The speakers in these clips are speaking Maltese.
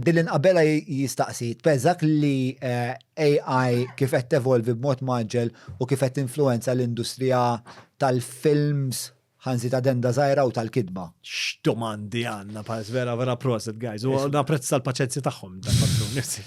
Dillin qabela jistaqsi, tpeżak li AI kif qed tevolvi b'mod maġġel u kif qed influenza l-industrija tal-films ħanzi ta' denda żgħira u tal-kidba. X'domandi għandna pass vera proset guys. U napprezza l-paċenzja tagħhom tal-patrun nifsi.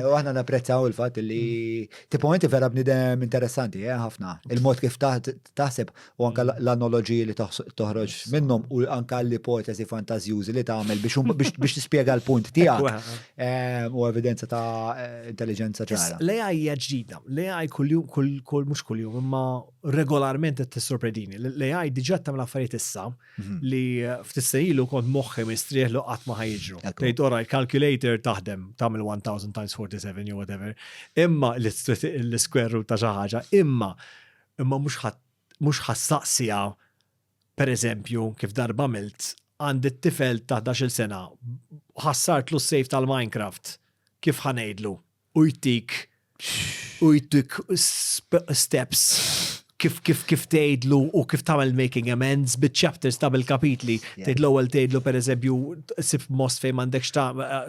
U aħna napprezzaw il-fatt li tipo inti vera bnidem interessanti, ħafna. Il-mod kif taħseb u anke l-analoġiji li toħroġ minnhom u anke l-ipotesi fantażjużi li tagħmel biex tispjega l-punt tiegħek u evidenza ta' intelligenza ġara. L-AI hija ġdida. L-AI kull mhux kuljum imma regolarment qed tissorpredini. L-AI diġà tagħmel affarijiet issa li f'tissejlu kont moħħi mistrieħlu qatt ma ħajġru. Tgħid ora l-calculator taħdem tagħmel 1000 times 47 jew whatever. Imma l-square root ta' xi ħaġa, imma mhux ħassaqsija pereżempju kif darba għamilt għandi t-tifel ta' 11 sena ħassartlu s-sejf tal-Minecraft kif ħanejdlu u jtik steps kif tgħidlu u kif tagħmel making amends bit-chapters ta' bil-kapitli. Tgħid l-ewwel tgħidlu pereżempju sib most fejn m'għandekx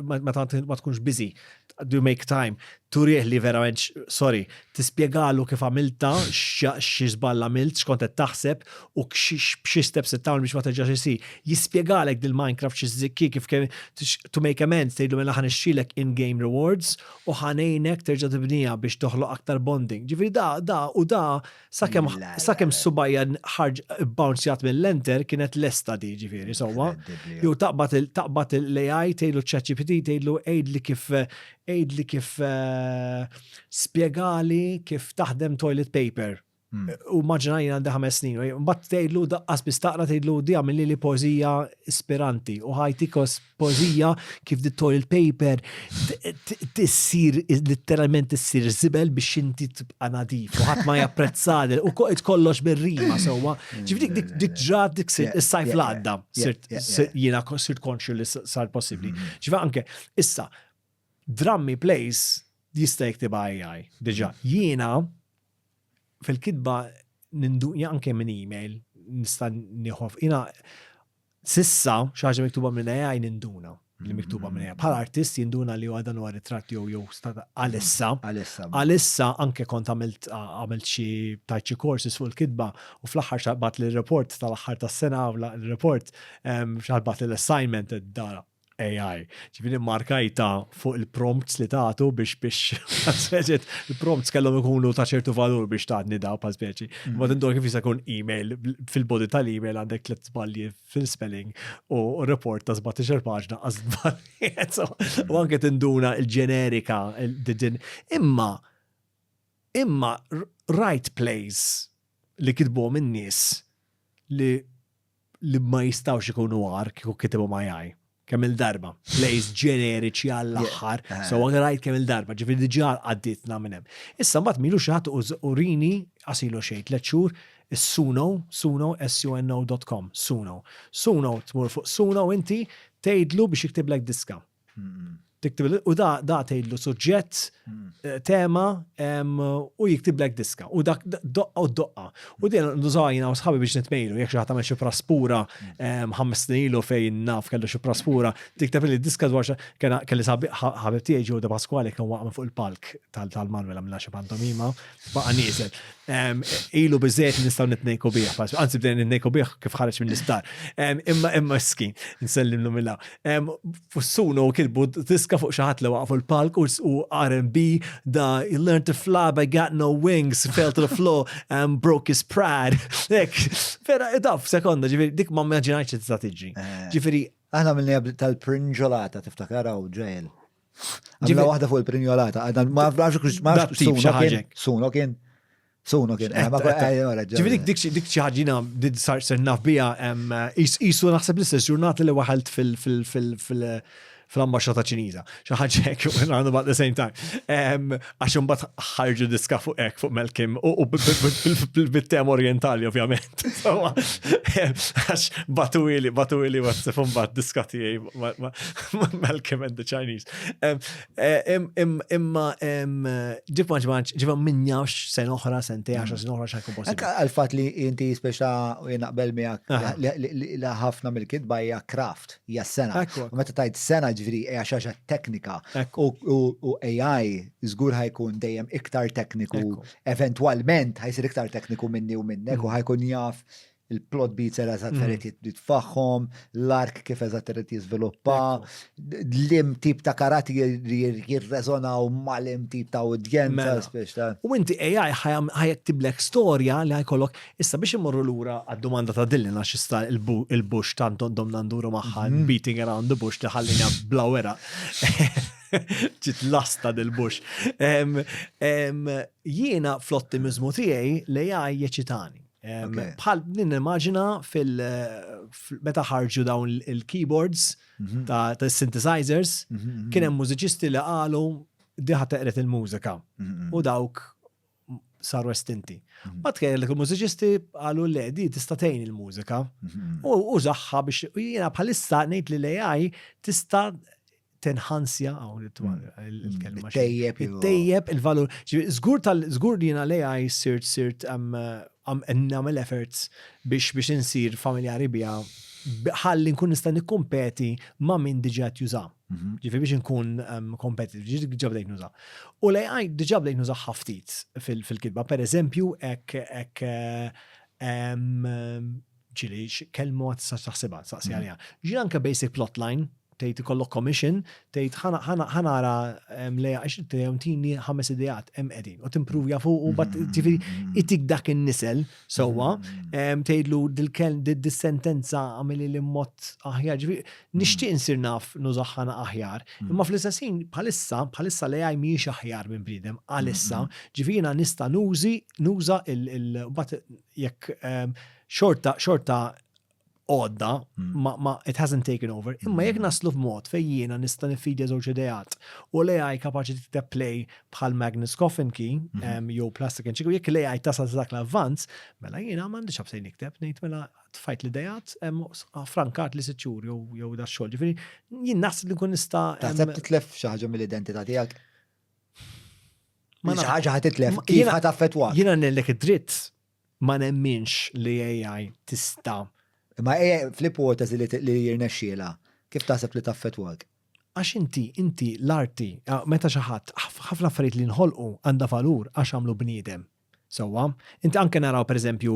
ma tkunx busy. Do make time. Turieħ li verament, sorry, tispjegalu kif għamilta, xi żball għamilt, x'kont qed taħseb u xi steps qed tagħmel biex ma terġax isir. Jispjegalek dil-Minecraft xi żikki kif to make amends tgħidlu mela ħanixxilek in-game rewards u ħanejnek terġa' tibnija biex toħloq aktar bonding. Ġifieri da sakemm subajja ħarġ bouncejat mill-enter kienet lesta di ġifieri sewwa. Jew taqbad l-AI tgħidlu ChatGPT tgħidlu ejdli kif spjegali kif taħdem toilet paper. U maġnajna għandi 5 snin. Mbagħad tgħidlu daqqas biex taqra tgħidlu di għamilli li pożija ispiranti u ħajtikos pożija kif di toilet paper tissir litteralment issir żibel biex inti tibqa' nadif u ħadd ma japprezzadel u kollox bir-rima sewwa. Ġifieri dik ġrat dik is-sajf l-għadda jiena sirt konxju li sar possibbli. Ġifieri anke issa Drummy Plays jista' jiktiba AI. Diġà jiena fil-kitba ninduqja anke minn email nista' nieħof. Jiena sissa xi ħaġa miktuba minn AI ninduna li miktuba minn AI. Bħala artist jinduna li huwa dan huwa ritratt jew għalissa anke kont għamilt xi tajt xi courses fuq il-kitba u fl-aħħar xaqbat li report tal-aħħar tas-sena u l-report xaqbat li l-assignment id-dara. AI. Ġifiri markajta fuq il-prompts li taħtu biex il-prompts kellhom ikunu ta' ċertu valur biex taħdni daw pa' speċi. Ma tindor kif jista' jkun email fil-body tal-email għandek 3 żbalji fil-spelling u report ta' 17 paġna għaż żbalji. U anke tinduna il-ġenerika imma right plays li kitbu minn nies li ma jistawx ikunu għar kieku kitibu ma' AI. Kemm il-darba, plays ġeneriċi għall-aħħar, so għan rajt kemm il-darba, ġifiri diġà għadditna minn hemm. Issa mbagħad milu xi ħadd urini għasilu xejn 3 xhur is-Suno, suno.com, Suno tmur fuq Suno inti tgħidlu biex jiktib diska. U da tgħidlu suġġett, tema u jiktib diska. U dak doqqa. U din nużajna u sħabi biex nitmejlu, jekk xi ħadd tagħmel xi praspura 5 snin ilu fejn naf kellu xi praspura, tikteb li diska dwar kelli ħabib tiegħi Ġew De Pasquale kien waqma fuq il-palk tal-Manuel għamilna xi pantomima, baqa' nieżel. Ilu biżejjed nistgħu nitnejku bih, anzi bdejna nitnejku bih kif ħareġ mill-isptar. Imma skin, nsellimlu mill Fussunu kitbu diska fuq xi ħadd li waqfu l-palk u R&B da you learned to fly but got no wings, fell to the floor and broke his pride. Vera idaf sekonda, ġifieri dik ma immaġinajtx tista' tiġi. Ġifieri aħna mill tal-prinġolata tiftakaraw ġejl. Għamla waħda fuq il-prinjolata, ma nafx Suno kien. Ġifieri dik xi ħaġina sar naf biha qisu naħseb l-istess ġurnata li waħalt fil-ambasċata Ċiniża. Xi ħaġa hekk around about the same time. Għax imbagħad ħarġu diska fuq hekk fuq Malcolm u bit-tema orjentali ovvjament. Għax Batwili wassef imbagħad diska tiegħi Malcolm and the Chinese. Imma ġifa minjawx sen oħra, sentej 10 sen oħra x'ħajkun possibbli. Anke għal-fatt li inti speċa naqbel miegħek li ħafna mill-kitba hija craft, hija sena. Meta tajt sena ġifieri hija xaġa teknika. Ekku. U AI żgur ħajkun dejjem iktar tekniku, Ekku. eventwalment ħajsir iktar tekniku minni u minnek u ħajkun jaf il-plot beats eżatt ferit jitfaħħom, l-ark kif eżatt irid jiżviluppa, l-im tip ta' karati jirreżonaw mal-im tip ta' udjenza spiex ta' U inti AI ħajektiblek storja li ħajkollok, issa biex immorru lura għad-domanda ta' Dillin għax issa il-bush tant dom nanduru maħħa beating around the bush li ħallina blawera. ġit lasta del-bush. Jiena fl-ottimizmu tiegħi l-AI jeċitani. Bħal nimmaġina meta ħarġu dawn il-keyboards ta' synthesizers, kien hemm mużiċisti li qalu diħa teqret il-mużika u dawk saru estinti. Bad kellek il-mużiċisti qalu le di tista' tgħin il-mużika u użaħħa biex jiena bħalissa ngħid li l-AI tista' tenħansja il-kelma. Tejjeb il-valur. Żgur jiena l-AI sirt nagħmel efforts biex insir familjari biha ħalli nkun nista' nikkumpeti ma' min diġà juża. Ġifieri biex nkun competitive, diġà bdejt nuża. U l-AI diġà bdejt nuża ħaftit fil-kitba. Pereżempju hekk ġieli kelmu għad taħsibha, saqsi għalija. Ġi anke basic plotline, tejt ikollok commission, tejt ħanara leja għax tini 5 idejat qegħdin u timpruvja fuq u bat itik dak in-nisel sewwa tgħidlu dis-sentenza għamili li mod aħjar. Nixtieq insir naf nużaħħana aħjar, imma fl-istessin bħalissa l-AI mhijiex aħjar minn bniedem għalissa, ġifieri nista' nuża bat jekk xorta għodda, ma it hasn't taken over, imma jek naslu f'mod fejjina nista' nifidja żewġ idejat u l-AI kapaċi tikteb play bħal Magnus Coffin Key, jew Plastic and Chico, jekk l-AI tasal dak l-avvanz, mela jiena m'għandix ħabsejn nikteb, ngħid mela tfajt l-idejat, frankat li sitt xhur jew da xogħol. Ġifieri jien naħseb li nkun nista' taħseb titlef xi ħaġa mill-identità tiegħek. Xi ħaġa ħatitlef, kif ħataffettwak? Jiena nellek id-dritt ma nemminx li AI tista' Ma fl-ipotezi li jirnexxiela, kif taħseb li taffettwak? Għax inti l-arti, meta xi ħadd ħafna affarijiet li nħolqu għandha valur għax għamlu bniedem. Sewwa, inti anke naraw pereżempju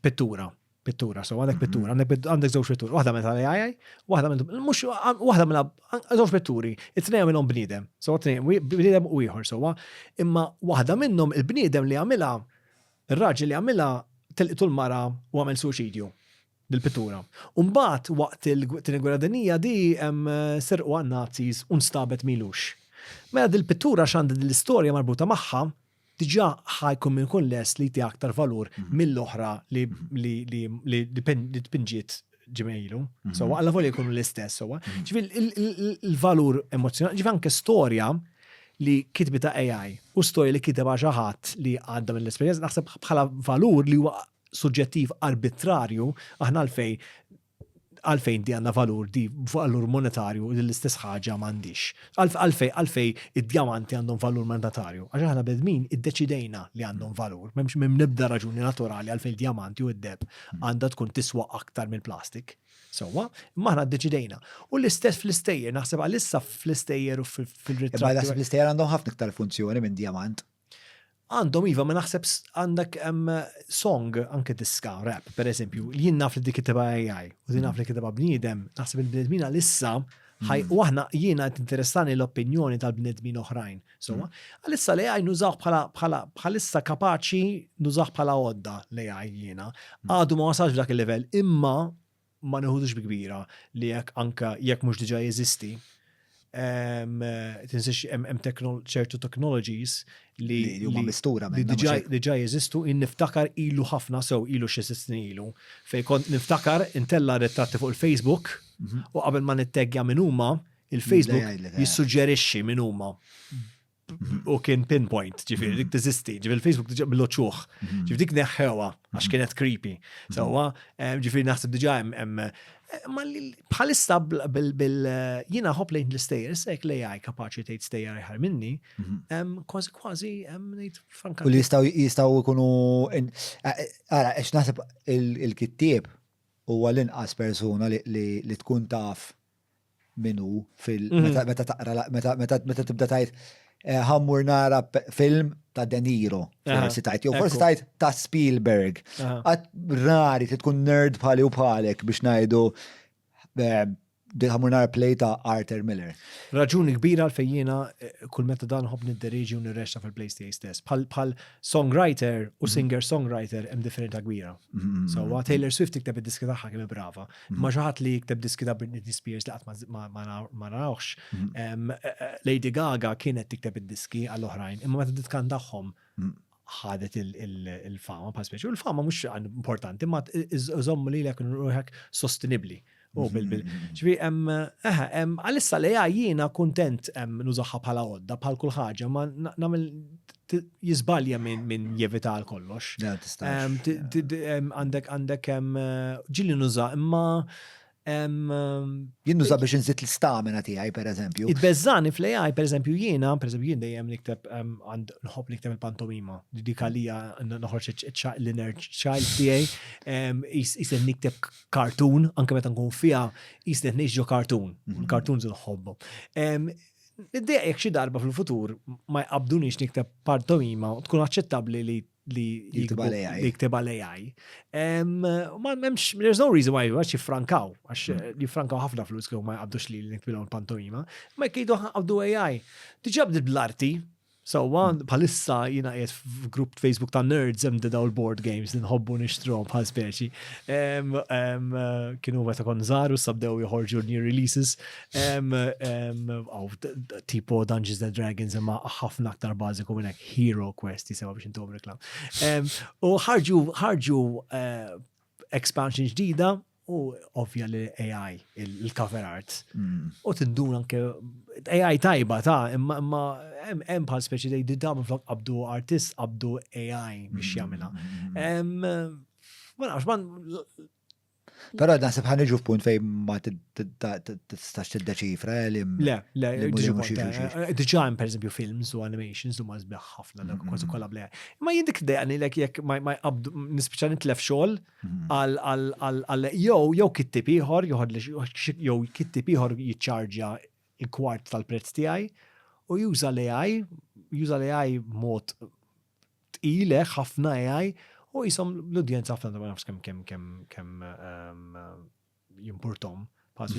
pittura, għandek pittura, għandek żewġ pitturi, waħda meta AI, waħda mela żewġ pitturi, it-tnejn minnhom bniedem. Sewwa bniedem u ieħor sewwa, imma waħda minnhom il-bniedem li għamilha, ir-raġel li għamilha telqitu l-mara u għamel suċidju bil-pittura. Umbagħad waqt il-gwerra dinjija di serqu għan-Nazis u nstabet milux. Mela dil-pittura x'għandha l-istorja marbuta magħha, diġà ħajkun minn kun les li ti aktar valur mill-oħra li tpinġiet ġimejlu. So għalla volja jkunu l-istess. Ġifieri il-valur emozjonali, ġifieri anke storja li kitbita AI u storja li kiteba xi ħadd li għadda mill-esperjenza naħseb bħala valur li huwa suġġettiv arbitrarju, aħna għalfejn di għanna valur, di valur monetarju l-istess ħaġa m'għandix. Għalfej id-djamanti għandhom valur monetarju. Għax aħna bedmin iddeċidejna li għandhom valur. M'hemmx nibda raġuni naturali għalfejn il-djamanti u d-deb għandha tkun tiswa aktar mill-plastik. Sewwa, imma aħna ddeċidejna. U l-istess fl-istejjer, naħseb għalissa fl-istejjer u fil-ritratti. Imma naħseb l-istejjer għandhom ħafna iktar funzjoni minn djamant. Għandhom iva, ma naħseb għandek song anke diska, rap, per eżempju, li jien naf li dik kiteba AI u din naf li kiteba bniedem, naħseb il-bniedmin għalissa u aħna jiena interessani l-opinjoni tal-bniedmin oħrajn. So, għalissa li AI nużaw bħalissa kapaċi nużaw bħala għodda li AI jiena. Għadu ma wasalx f'dak il-level, imma ma neħudux bi kbira li jekk mhux diġà jeżisti. Tinsix ċertu technologies li huma mistura li diġà jeżistu niftakar ilu ħafna ilu xi snin ilu. Fejn kont niftakar intella ritratti fuq il-Facebook u qabel ma nitteggja min huma, il-Facebook jissuġġerixxi min huma. U kien pinpoint, ġifieri dik teżisti, ġifieri il-Facebook diġà bil-ċuħ. Ġifieri dik neħħewa għax kienet creepy. Sewwa, ġifieri naħseb diġà hemm ma bħalissa jiena ħobb lejn l-istejjer, hekk l-AI kapaċi tgħid stejjer aħjar minni, kważi ngħid franka. U li jistgħu jkunu ara għax naħseb il-kittieb huwa l-inqas persuna li tkun taf minu meta taqra meta tibda tajt ħammur nara film ta' De Niro, forsi tajt, jew forsi tajt ta' Spielberg. Għad rari tkun nerd bħali u bħalek biex ngħidu ħammur nara play ta' Arthur Miller. Raġuni kbira għal-fejjina kull meta dan ħobb nidderieġi u nirrexxa fil-PlayStation stess. Bħal songwriter u singer-songwriter hemm differenza kbira. So Taylor Swift tikteb id-diski tagħha kemm brava. Ma xi ħadd li jikteb diski ta' Britney Spears li qatt ma narawx. Lady Gaga kienet tikteb id-diski għall-oħrajn, imma meta titkan tagħhom ħadet il-fama bħal speċi. U l-fama mhux importanti, ma iżommu lilek ruħek sostenibbli. ċvi, għalissa li jiena kontent nużaħħa bħala għodda, bħal kull ħaġa, ma namel jizbalja minn jevita għal kollox. Għandek ġilli nuża, imma jien nuża biex nżid l-stamina tiegħi pereżempju. Id-beżżani fl-AI, pereżempju jien dejjem nikteb nħobb nikteb il-pantomima. Dik għalija noħroġ l-inner child tiegħi, jisem nikteb cartoon, anke meta nkun fiha jisem ngħixġu cartoon. Il-cartoons nħobbu. Id-dejja jekk xi darba fil-futur ma jqabdunix nikteb pantomima tkun aċċettabbli li jikteb għal-AI. There's no reason why għax jifrankaw, jifrankaw ħafna flus kħu ma jgħabdux li niktbilhom pantomima, ma jkejdu għabdu AI. Tiġi għabdi bl-arti, so bħalissa jina qiegħed f'grupp Facebook ta' nerds hemm daw l-board games li nħobbu nixtruhom bħal speċi. Kienu meta kon żaru sabdew joħorġu new releases, tipo Dungeons and Dragons imma ħafna aktar bażiku minn hekk Hero Quest jisema biex intom reklam. U ħarġu expansion ġdida u ovvja li AI, il-cover art. U tindun anke AI tajba imma hemm bħal speċi li diddam flok qabdu artist qabdu AI biex jagħmilha. Ma nafx Però naħseb ħaniġu f'punt fejn ma tistax tiddeċifra li diġà hemm pereżempju films u animations huma sbieħ ħafna dak kważi kollha bl-AI. Ma jindek dejqani jekk ma jqabdu nispiċċa nitlef xogħol għal jew kittib ieħor jew kittib ieħor jiċċarġja il-kwart tal-prezz tiegħi u juża l-AI mod tqil ħafna AI u jisom l-udjenza ħafna ma nafx kemm jimpurtom.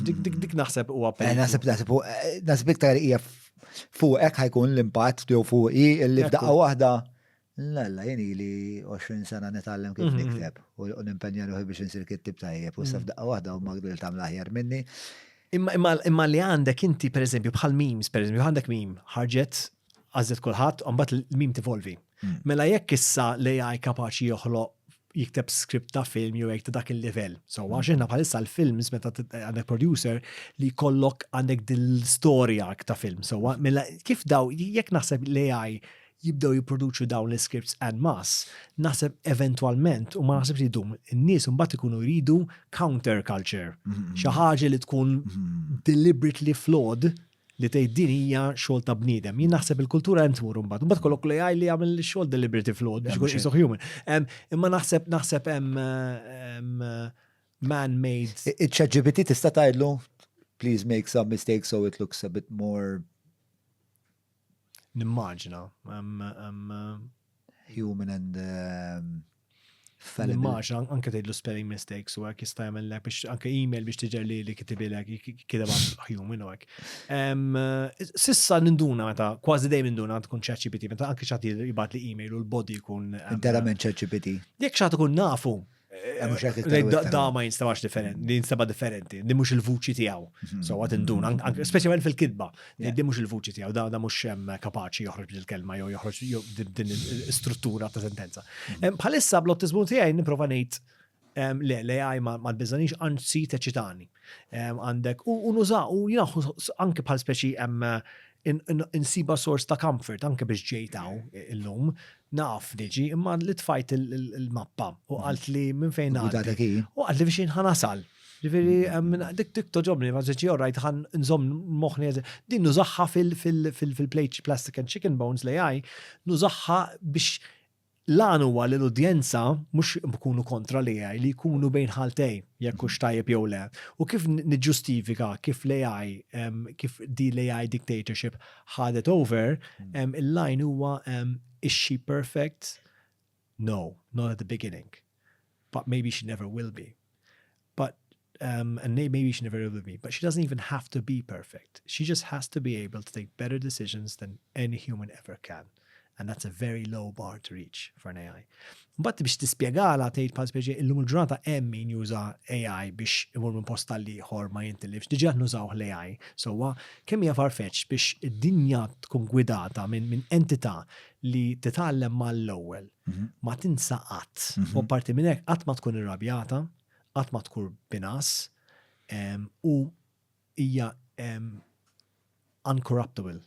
Dik naħseb huwa naħseb iktar hija fuqek ħajkun l-impatt jew fuqi illi f'daqqa waħda jien ili 20 sena nitgħallem kif nikteb u nimpenja ruħi biex insir kittib tajjeb u sa f'daqqa waħda u magdu li tagħmel aħjar minni. Imma li għandek inti pereżempju bħal memes, pereżempju għandek meme ħarġet għażet kulħadd u mbagħad il-meme tivolvi. Mela jekk issa l-AI kapaċi joħloq jikteb script ta' film jew ta' dak il-livell. So għax inna bħalissa l-films meta għandek producer li kollok għandek dil-storja ta' film. So mela kif daw jekk naħseb l-AI jibdew jipproduċu dawn l-scripts en mass, naħseb eventualment u ma naħseb li dum in-nies mbagħad ikunu jridu counter culture. Xi ħaġa li tkun deliberately flawed li tgħid din hija xogħol ta' bniedem. Jien naħseb il-kultura hemm tmur imbagħad. Imbagħad kollok l-AI li jagħmel xogħol deliberately flawed biex ikun qisu human. Imma naħseb hemm man-made. Iċ-ChatGPT tista' tgħidlu please make some mistakes so it looks a bit more nimmaġina human and nimmaġina anke tgħidlu spelling mistakes u hekk jista' jagħmellek biex anke email biex tiġer li kitibilek kideb human u hekk. Sissa ninduna meta kważi dejjem ninduna tkun ChatGPT meta anke xagħti jibgħat li email u l-body jkun interament ChatGPT. Jekk xagħti ikun nafu da ma jinstabax differenti, li jinstaba differenti, di mux il-vuċi tijaw. So għat indun, specialment fil-kidba, di mux il-vuċi tijaw, da mux kapaċi joħroġ bil-kelma, jew joħroġ din struttura ta' sentenza. Bħalissa bl-ottizmu tijaj niprofa nejt l-AI ma l-bizzanix anzi teċitani. Għandek, u nuża, u jinaħu anke bħal speċi insiba source ta' comfort, anke biex ġejtaw il-lum, naf diġi, imma li tfajt il-mappa u għalt li minn fejn għaddi. U għalt li biex ħanasal. Ġifiri, dik toġobni, ma ġeġi orajt ħan nżom moħni din nużaxħa fil-plate plastic and chicken bones li għaj, nużaxħa biex Lan huwa li l-udjenza mhux ikunu kontra l-AI li jkunu bejn ħaltej jekk hux tajjeb jew le. U kif niġġustifika kif l-AI kif di l-AI dictatorship ħadet over, il-line huwa is she perfect? No, not at the beginning. But maybe she never will be. And maybe she never will be. But she doesn't even have to be perfect. She just has to be able to take better decisions than any human ever can. And that's a very low bar to reach for an AI. But biex tispjegala tgħid bħal speċi illum il-ġurnata hemm min juża AI biex imur minn post tal-ieħor ma jintilifx. Diġà nużaw l-AI. So kemm hija farfetch biex id-dinja tkun gwidata minn entità li titgħallem mal-ewwel ma tinsa qatt. U parti minn hekk qatt ma tkun irrabjata, qatt ma tkun binas u hija uncorruptible.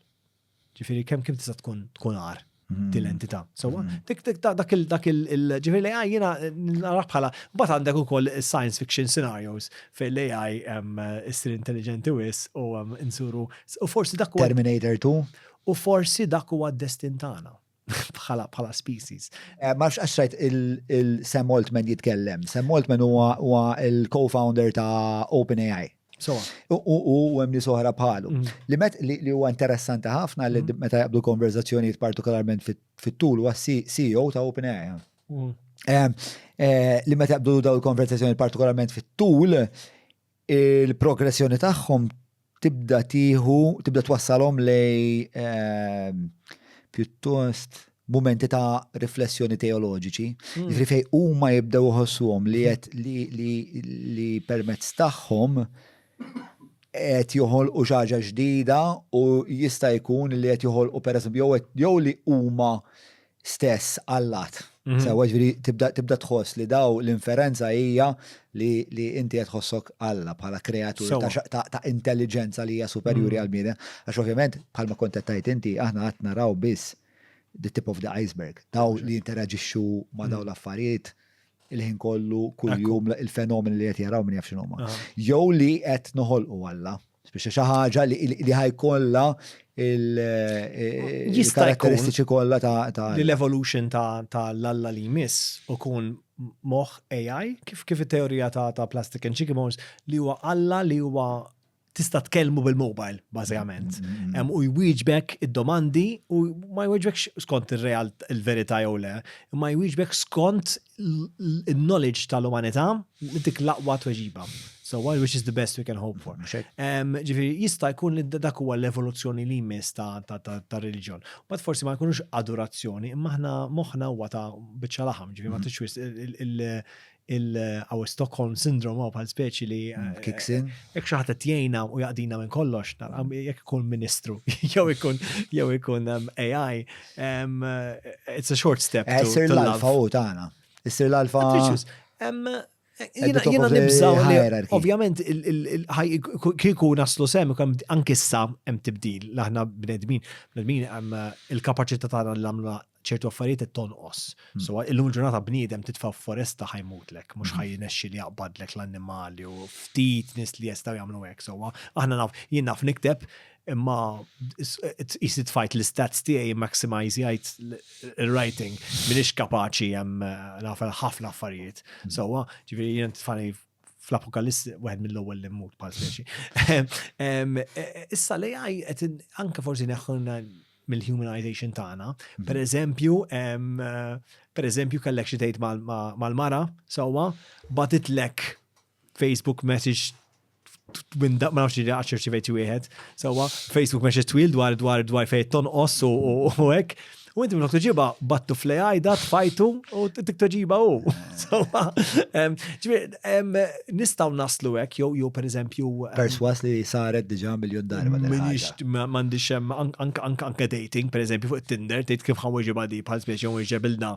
Ġifieri kemm tista' tkun għar dil-entità. So, dak il-ġifiri l-AI jina naraħ bħala, bat għandek u koll science fiction scenarios fej l-AI issir intelligenti wis u insuru, u forsi dak huwa Terminator 2. U forsi dak huwa d-destintana bħala species. Marx għaxrajt il-Sam Altman jitkellem. Sam Altman huwa il-co-founder ta' OpenAI. U hemm li soħra bħalu. Li huwa interessanti ħafna li meta jaqbdu konverzazzjonijiet partikolarment fit-tul huwa CEO ta' OpenAI. Li meta jaqbdu daw il-konverzazzjonijiet partikolarment fit-tul, il-progressjoni tagħhom tibda twassalhom lej pjuttost momenti ta' riflessjoni teoloġiċi. Jifri fej huma jibdew ħossuhom li permezz tagħhom qed joħolqu xi ħaġa ġdida u jista' jkun li qed joħolqu pereżempju jew li huma stess allat. Sewa ġifieri tibda tħoss li daw l-inferenza hija li inti qed tħossok Alla bħala kreatur ta' intelligenza li hija superjuri għal bniedem. Għax ovvjament bħalma kont qed tgħid inti aħna qed naraw biss the tip of the iceberg. Daw li interaġixxu ma' daw l-affarijiet il-ħin kollu kuljum il-fenomeni li qed jaraw min jaf x'inhuma. Jew li qed noħolqu Alla. Speċi xi ħaġa li ħajkollha il-karatteristiċi kollha ta' l-evolution ta' l-Alla li jmiss ukun moħħ AI kif it-teorija ta' Plastic and Chicken Bones li huwa Alla li huwa tista' tkellmu bil-mobile, bażikament. U jwieġbek id-domandi u ma jwieġbekx skont ir-real il-verità jew le, ma jwieġbek skont il-knowledge tal-umanità dik l-aqwa tweġiba. So which is the best we can hope for. Ġifieri jista' jkun li dak huwa l-evoluzzjoni li jmiss ta' reliġjon. Bad forsi ma jkunux adorazzjoni, imma aħna moħħna huwa ta' biċċa laħam, ġifieri ma tixwis il-għaw Stockholm syndrome bħal speċi li kiksin. Jek xaħta tjejna u jaqdina minn kollox, jek ikun ministru, jew ikun AI, it's a short step. Sir l-alfa u tagħna. Sir l-alfa. Jena nibżaw li, ovvjament, kiku naslu sem, ankissa hemm tibdil, laħna bnedmin, il-kapacità tagħna l-għamla ċertu affarijiet tonqos. So illum il-ġurnata bniedem titfa' foresta ħajmutlek, mhux ħajnexxi li jaqbadlek l-annimali u ftit nies li jistgħu jagħmlu hekk. So aħna jien naf nikteb imma isid fajt l-istats tiegħi maximize jgħid il-writing m'iniex kapaċi hemm nagħmel ħafna affarijiet. So ġifieri jien tfani fl-apokalissi wieħed mill-ewwel li mmut bħal speċi. Issa l-AI qed anke forsi neħħulna mill-humanization tagħna. Per eżempju kellek xi tgħid mal-mara sewwa batitlek Facebook message ma nafx li għaxir ċivejti wieħed. Sewwa Facebook message twil dwar fejn tonqos u hekk. U inti minnok tuġiba battu fl-AI dat fajtu u tik tuġiba u. Nistaw naslu hekk jew per eżempju. Perswas li saret diġà miljon darba. Minix m'għandix anke dating, per eżempju fuq Tinder, tgħid kif ħanweġiba di bħal speċi jew ġebilna.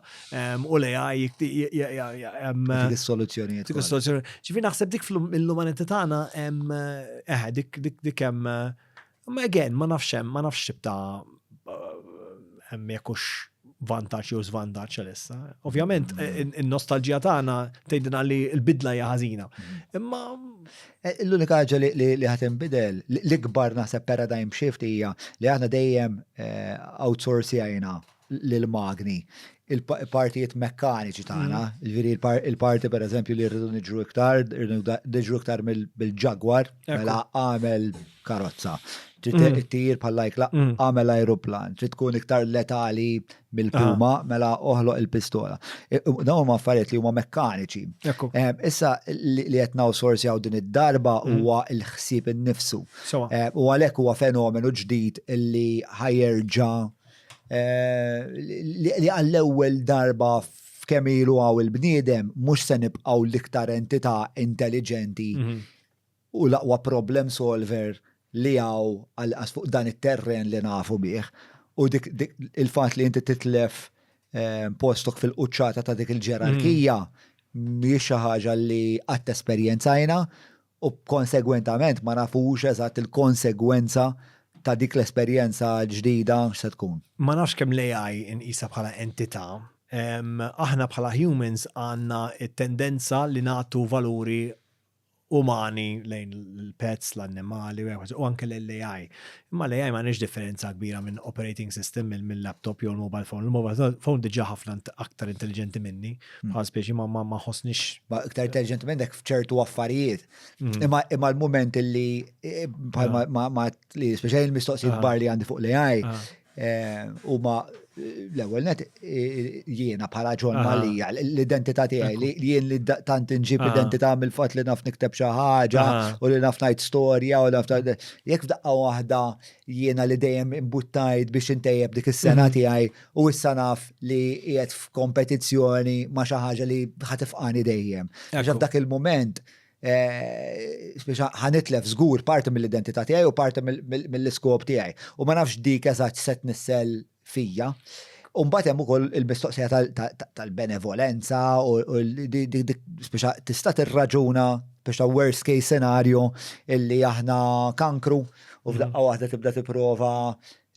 U l-AI dik is-soluzzjonijiet. Dik is-soluzzjoni. Ġifieri naħseb dik fl-umanità tagħna dik hemm. Again, ma nafx xibta jekkux vantaġġ jew żvantaġġ għalissa. Ovvjament, in-nostalġija tagħna tgħidilna li l-bidla hija ħażina. Imma l-unika ħaġa li ħadd inbidel, l-ikbar naħseb paradigm shift hija li aħna dejjem outsourcjajna lill-magni il-partijiet mekkaniċi tagħna, il-parti per eżempju li rridu niġru iktar bil-Jaguar, mela għamel karozza. Trid tir bħal għamel aeroplan, trid tkun iktar letali mill-Puma, mela oħloq il-pistola. Dawn huma affarijiet li huma mekkaniċi. Issa li qed nawsorsjaw din id-darba huwa l-ħsieb innifsu. U għalhekk huwa fenomenu ġdid illi ħajerġa' li għall-ewwel darba f'kemm ilu għaw il-bniedem mhux se nibqgħu l-iktar entità intelligenti u l-aqwa problem solver li għaw għal fuq dan it-terren li nafu bih. U dik il-fatt li inti titlef postok fil-quċċata ta' dik il-ġerarkija mhijiex xi ħaġa li qatt esperjenzajna u konsegwentament ma nafux eżatt il-konsegwenza ta' dik l-esperjenza ġdida se tkun. Ma nafx kemm l-AI inqisha bħala entità. Aħna bħala humans għandna it-tendenza li nagħtu valuri umani lejn il-pets, l-annimali, u anke l-AI. Imma l-AI ma nix differenza kbira minn operating system mill-laptop jew l-mobile phone. Il-mobile phone diġà ħafna aktar intelligenti minni, bħal speċi ma ħossnix. Aktar intelligenti minnek f'ċertu affarijiet. Imma l-moment li speċjali l-mistoqsijiet bar li għandi fuq l-AI, u ma l-ewwel net jiena bħala John Malija l-identità tiegħi li jien li tant inġib identità mill-fatt li naf nikteb xi ħaġa u li naf ngħid storja u naf jekk f'daqqa waħda jiena li dejjem imbuttajt biex intejjeb dik is-sena tiegħi u issa naf li qiegħed f'kompetizzjoni ma' xi ħaġa li ħatifqani dejjem. Għax f'dak il-mument ħanitlef żgur parti mill-identità tiegħi u parti mill-iskop tiegħi. U ma nafx dik eżatt set nissel fija. U mbagħad hemm ukoll il-mistoqsija tal-benevolenza u tista' tirraġuna biex ta' worst case scenario illi aħna kankru u f'daqqa waħda tibda tipprova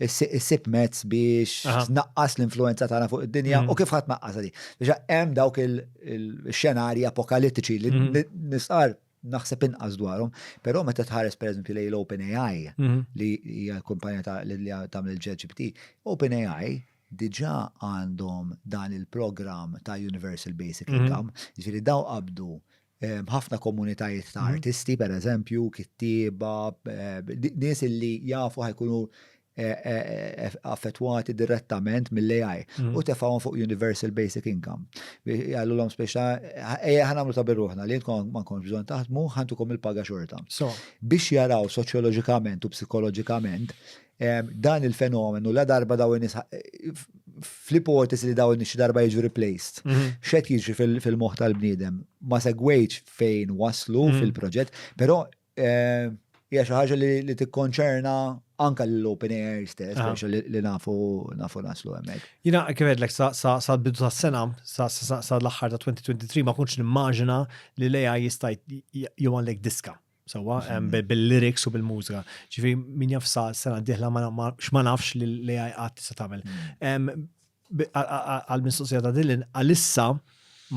issib mezz biex tnaqqas l-influenza tagħna fuq id-dinja u kif ħadd naqqasha di. Biex hemm dawk il-xenarji apokalittiċi li nisqar naħseb inqas dwarhom, però meta tħares pereżempju lejn l-OpenAI li hija l-kumpanija li tagħmel il-ChatGPT, OpenAI diġà għandhom dan il-programm ta' Universal Basic Income, jiġifieri daw qabdu ħafna komunitajiet ta' artisti, pereżempju, kittieba, nies li jafu ħajkunu affettwati direttament mill-AI u tefawhom fuq Universal Basic Income. Għallulhom speċa ħanamlu ta' birruħna li jintkom ma nkunx bżonn taħdmu ħantukom il-paga xorta. Biex jaraw soċjoloġikament u psikoloġikament dan il-fenomenu la darba daw fl-ipotesi li daw xi darba jiġu replaced. X'qed jiġri fil-moħħ tal-bniedem ma segwejx fejn waslu fil-proġett, però hija xi ħaġa li tikkonċerna anka l-OpenAI stess, biex li nafu naslu hemmhekk. Jiena kif għedlek sa bidu tas-sena, sa l-aħħar ta' 2023 ma kontx nimmaġina li l-AI jista' jgħallek diska. Sewwa bil-lyrics u bil-mużika. Ġifieri min jaf sa sena d-dieħla ma nafx li l-AI qatt tista' tagħmel. Għall-mistoqsija ta' Dylan għalissa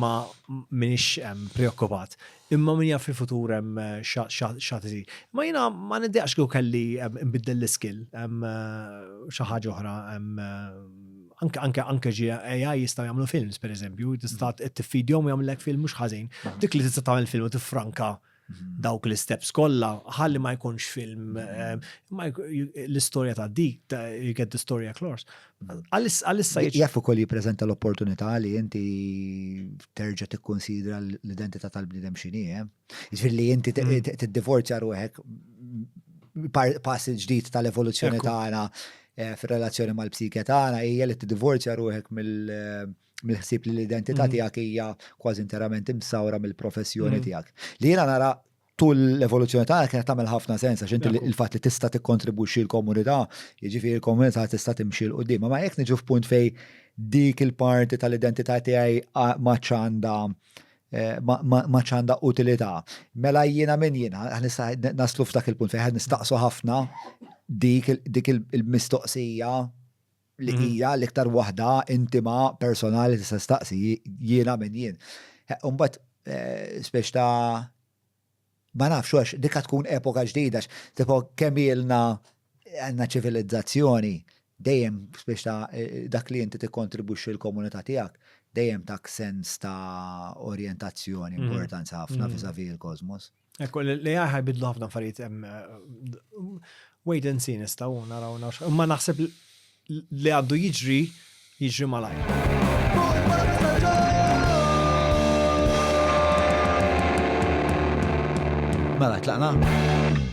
ma minix preokkupat. Imma min jaf fil-futur hemm xi. Ma jiena ma niddeqx kieku kelli nbiddel l-iskill xi ħaġa oħra anke AI jistgħu jagħmlu films pereżempju, tista' tiffidjhom jagħmellek film mhux ħażin. Dik li tista' tagħmel film u tiffranka dawk l-steps kollha ħalli ma jkunx film l-istorja ta' dik you get the story across. Għalissa jaf ukoll jippreżenta l-opportunità li inti terġa' tikkunsidra l-identità tal-bniedem x'inhi, Jiġifieri li inti tiddivorzja ruħek pass ġdid tal-evoluzzjoni tagħna fir-relazzjoni mal-psike tagħna hija li tiddivorzja ruħek mill-ħsieb li l-identità tiegħek hija kważi interament imsawra mill-professjoni tiegħek. Li jiena nara tul l-evoluzzjoni tagħna kienet tagħmel ħafna sens għax inti il-fatt li tista' tikkontribwixxi l-komunità, jiġifieri l-komunità tista' timxi l qudiem. Ma jekk niġu f'punt fejn dik il-parti tal-identità tiegħi ma ċanda utilità. Mela jiena naslu f'dak il-punt fejn nistaqsu ħafna dik il-mistoqsija li hija l-iktar waħda intima personali tista' staqsi jiena minn jien. Imbagħad spex ta' ma nafx għax dik tkun epoka ġdida tipo kemm ilna għandna ċivilizzazzjoni dejjem biex dak li inti tikkontribwixxi l-komunità tiegħek, dejjem tak sens ta' orjentazzjoni importanza ħafna vis-à-vis il-kosmos. Ekku, li għaj bidlu ħafna affarijiet wait and see nistgħu naraw imma naħseb li għaddu jiġri malaj. Mela, tlaqna?